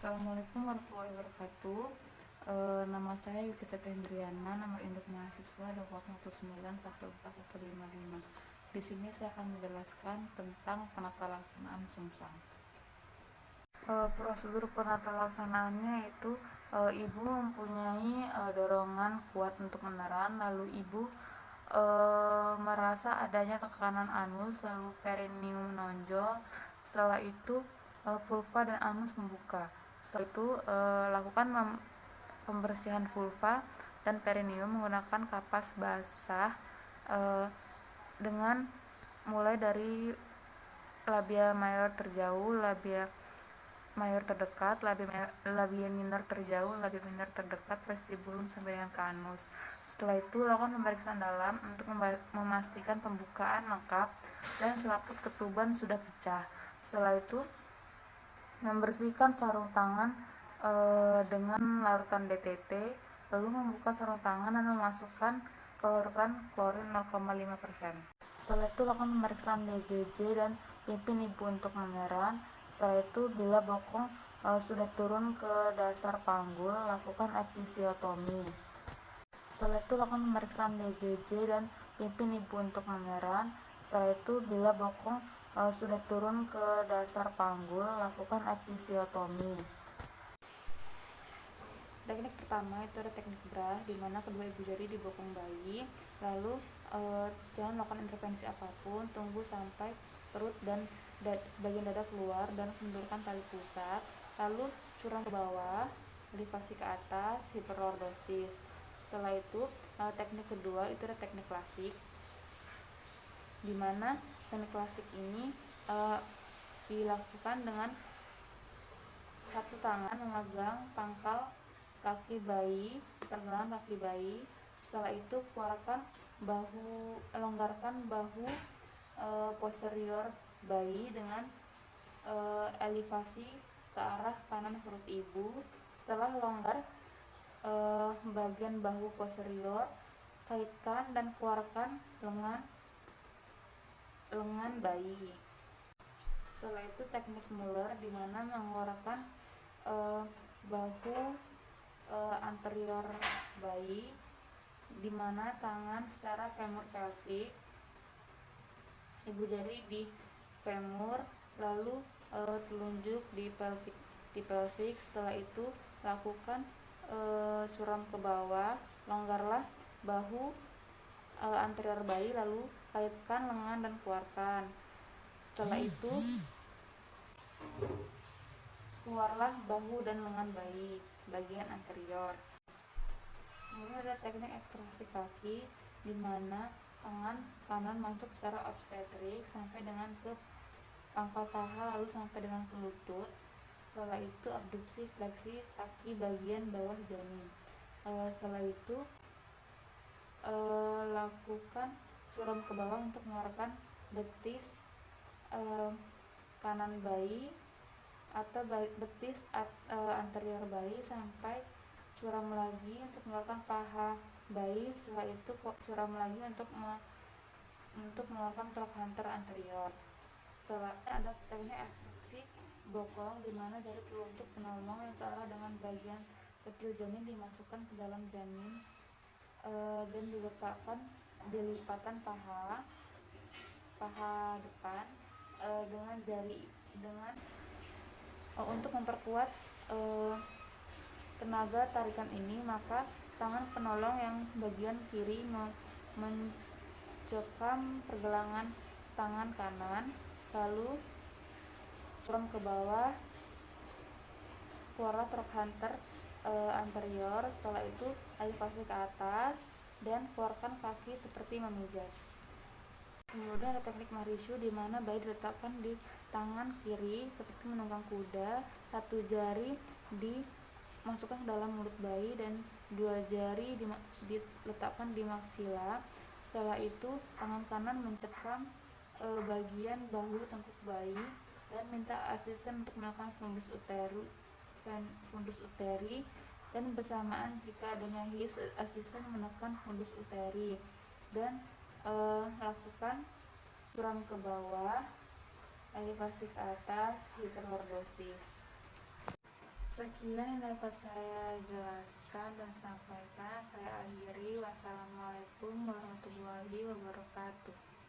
Assalamualaikum warahmatullahi wabarakatuh. Nama saya Yuki Hendriana, nomor induk mahasiswa 2491455. Di sini saya akan menjelaskan tentang penata laksanaan sungsang. Prosedur penata laksanaannya itu ibu mempunyai dorongan kuat untuk meneran, lalu ibu merasa adanya tekanan anus, lalu perineum menonjol. Setelah itu vulva dan anus membuka. Setelah itu lakukan pembersihan vulva dan perineum menggunakan kapas basah dengan mulai dari labia mayor terjauh, labia mayor terdekat, labia minor terjauh, labia minor terdekat, vestibulum sampai dengan ke anus. Setelah itu lakukan pemeriksaan dalam untuk memastikan pembukaan lengkap dan selaput ketuban sudah pecah. Setelah itu membersihkan sarung tangan dengan larutan DTT, lalu membuka sarung tangan dan memasukkan ke larutan klorin 0,5%. Setelah itu lakukan pemeriksaan BJJ dan pimpin ibu untuk meneran. Setelah itu bila bokong sudah turun ke dasar panggul, lakukan episiotomi. Setelah itu lakukan pemeriksaan BJJ dan pimpin ibu untuk meneran. Setelah itu bila bokong sudah turun ke dasar panggul, lakukan episiotomi. Teknik pertama itu ada teknik brah, di mana kedua ibu jari di bokong bayi, lalu jangan lakukan intervensi apapun, tunggu sampai perut dan sebagian dada keluar dan kendurkan tali pusat, lalu curang ke bawah, elevasi ke atas, hiperlordosis. Setelah itu teknik kedua itu ada teknik klasik, di mana teknik klasik ini dilakukan dengan satu tangan memegang pangkal kaki bayi, pergelangan kaki bayi. Setelah itu longgarkan bahu posterior bayi dengan elevasi ke arah kanan perut ibu. Setelah longgar bagian bahu posterior, kaitkan dan keluarkan lengan bayi. Setelah itu teknik Muller, di mana mengeluarkan bahu anterior bayi, di mana tangan secara femur pelvic, ibu jari di femur, lalu telunjuk di pelvic. Setelah itu lakukan curam ke bawah, longgarlah bahu anterior bayi, lalu kaitkan lengan dan keluarkan. Setelah itu keluarlah bahu dan lengan bayi bagian anterior. Kemudian ada teknik ekstraksi kaki, di mana tangan kanan masuk secara obstetrik sampai dengan ke pangkal paha, lalu sampai dengan ke lutut. Setelah itu abduksi fleksi kaki bagian bawah janin. Setelah itu lakukan curam ke bawah untuk mengeluarkan betis kanan bayi atau betis anterior bayi, sampai curam lagi untuk mengeluarkan paha bayi. Setelah itu curam lagi untuk mengeluarkan trochanter anterior. Selanjutnya ada teknik ekstraksi bokong, di mana dari telunjuk penolong yang searah dengan bagian kecil janin dimasukkan ke dalam janin dan diletakkan di lipatan paha depan dengan jari untuk memperkuat tenaga tarikan ini, maka tangan penolong yang bagian kiri mencekam pergelangan tangan kanan, lalu curam ke bawah, keluarlah trochanter anterior. Setelah itu elevasi ke atas dan keluarkan kaki seperti memijat. Kemudian ada teknik Marishu, di mana bayi diletakkan di tangan kiri seperti menunggang kuda, satu jari dimasukkan ke dalam mulut bayi dan dua jari diletakkan di maksila. Setelah itu tangan kanan mencekam bagian bahu tengkuk bayi dan minta asisten untuk melakukan fundus uteri, dan bersamaan jika adanya his, asisten menekan fundus uteri dan lakukan curam ke bawah, elevasi ke atas, hiperlordosis. Sekian yang dapat saya jelaskan dan sampaikan. Saya akhiri. Wassalamualaikum warahmatullahi wabarakatuh.